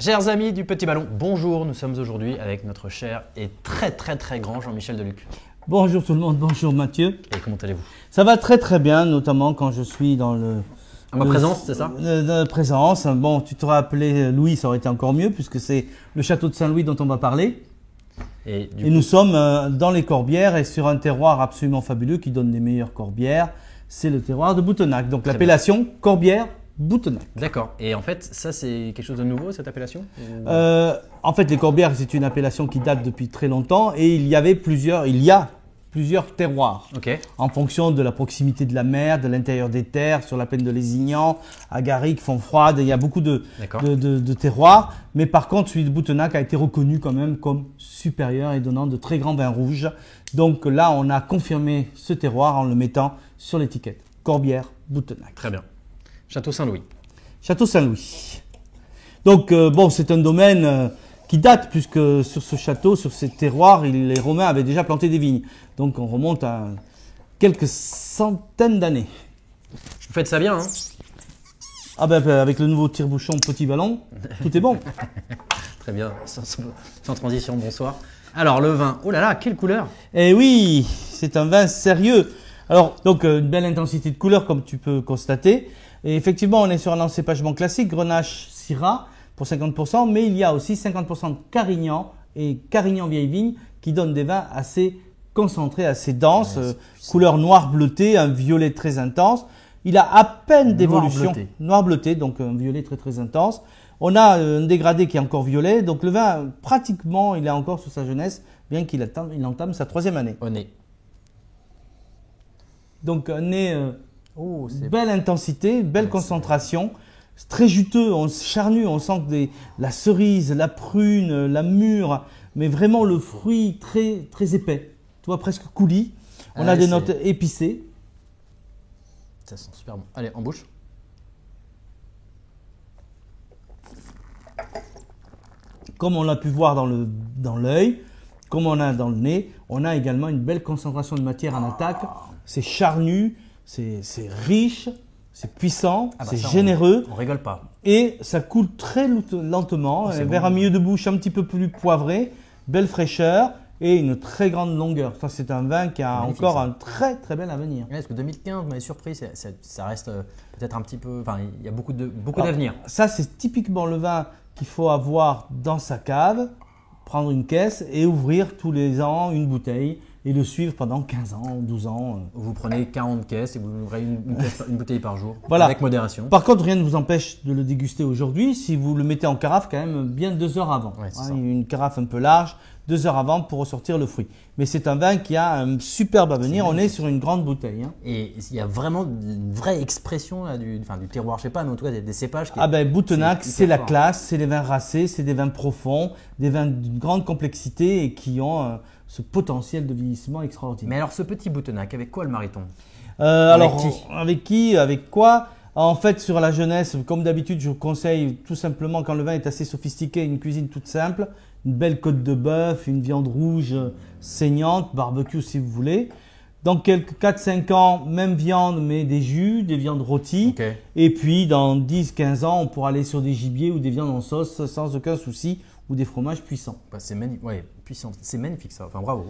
Chers amis du Petit Ballon, bonjour, nous sommes aujourd'hui avec notre cher et très grand Jean-Michel Deluc. Bonjour tout le monde, bonjour Mathieu. Et comment allez-vous? Ça va très bien, notamment quand je suis dans ma présence, c'est ça? Dans la présence. Bon, tu t'aurais appelé Louis, ça aurait été encore mieux puisque c'est le château de Saint-Louis dont on va parler. Et nous sommes dans les Corbières et sur un terroir absolument fabuleux qui donne les meilleures corbières. C'est le terroir de Boutenac. Donc l'appellation Corbière Boutenac. D'accord. Et en fait, ça c'est quelque chose de nouveau, cette appellation? En fait, les Corbières, c'est une appellation qui date depuis très longtemps et il y a plusieurs terroirs. Okay. En fonction de la proximité de la mer, de l'intérieur des terres, sur la plaine de Lézignan, à Garrigue, Fontfroide, il y a beaucoup de terroirs. Mais par contre, celui de Boutenac a été reconnu quand même comme supérieur et donnant de très grands vins rouges. Donc là, on a confirmé ce terroir en le mettant sur l'étiquette. Corbière Boutenac. Très bien. Château Saint-Louis. Château Saint-Louis. Donc bon, c'est un domaine qui date puisque sur ce château, sur ces terroirs, les Romains avaient déjà planté des vignes. Donc on remonte à quelques centaines d'années. Vous faites ça bien, hein? Ah ben avec le nouveau tire-bouchon Petit Ballon, tout est bon. Très bien, sans transition, bonsoir. Alors le vin, oh là là, quelle couleur! Eh oui, c'est un vin sérieux. Alors donc une belle intensité de couleur comme tu peux constater. Et effectivement, on est sur un encépagement classique, Grenache Syrah pour 50%, mais il y a aussi 50% de Carignan et Carignan vieille vigne qui donnent des vins assez concentrés, assez denses, couleur noir bleuté, un violet très intense. Il a à peine d'évolution, noir bleuté, donc un violet très intense. On a un dégradé qui est encore violet, donc le vin pratiquement il est encore sous sa jeunesse, bien qu'il entame sa 3e année. Au nez. Donc un nez, belle intensité, belle concentration. C'est très juteux, charnu, on sent que la cerise, la prune, la mûre, mais vraiment le fruit très épais. Tu vois, presque coulis. On a des notes épicées. Ça sent super bon. Allez, en bouche. Comme on l'a pu voir dans l'œil, comme on a dans le nez, on a également une belle concentration de matière en attaque. C'est charnu, c'est riche. C'est puissant, c'est généreux. On rigole pas. Et ça coule très lentement, vers un milieu de bouche un petit peu plus poivré, belle fraîcheur et une très grande longueur. Ça, c'est un vin qui a encore un très bel avenir. Ouais, parce que 2015, vous m'avez surpris, ça reste peut-être un petit peu. Enfin, il y a beaucoup d'avenir. Ça, c'est typiquement le vin qu'il faut avoir dans sa cave, prendre une caisse et ouvrir tous les ans une bouteille. Et le suivre pendant 15 ans, 12 ans. Vous prenez 40 caisses et vous ouvrez une bouteille par jour, voilà. Avec modération. Par contre, rien ne vous empêche de le déguster aujourd'hui si vous le mettez en carafe quand même bien 2 heures avant. Ouais, une carafe un peu large, 2 heures avant pour ressortir le fruit. Mais c'est un vin qui a un superbe avenir. On est sur une grande bouteille. Et il y a vraiment une vraie expression là, du terroir, je sais pas, mais en tout cas des cépages. Boutenac, c'est la classe, c'est les vins racés, c'est des vins profonds, des vins d'une grande complexité et qui ont ce potentiel de vieillissement extraordinaire. Mais alors ce petit Boutenac, avec quoi le marie-t-on? Avec quoi? En fait, sur la jeunesse, comme d'habitude, je vous conseille tout simplement quand le vin est assez sophistiqué, une cuisine toute simple, une belle côte de bœuf, une viande rouge saignante, barbecue si vous voulez. Dans quelques 4-5 ans, même viande, mais des jus, des viandes rôties. Okay. Et puis, dans 10-15 ans, on pourra aller sur des gibiers ou des viandes en sauce sans aucun souci ou des fromages puissants. C'est puissant. C'est magnifique ça. Enfin, bravo.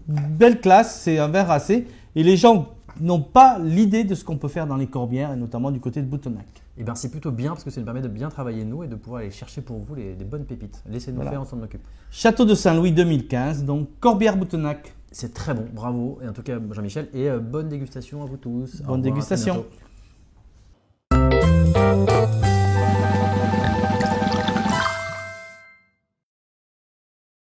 Belle classe, c'est un vin racé. Et les gens n'ont pas l'idée de ce qu'on peut faire dans les Corbières, et notamment du côté de Boutenac. Eh bien, c'est plutôt bien parce que ça nous permet de bien travailler nous et de pouvoir aller chercher pour vous des bonnes pépites. Laissez-nous faire, on s'en occupe. Château de Saint-Louis 2015, donc Corbière Boutenac. C'est très bon, bravo. Et en tout cas, Jean-Michel, et bonne dégustation à vous tous. Bonne dégustation.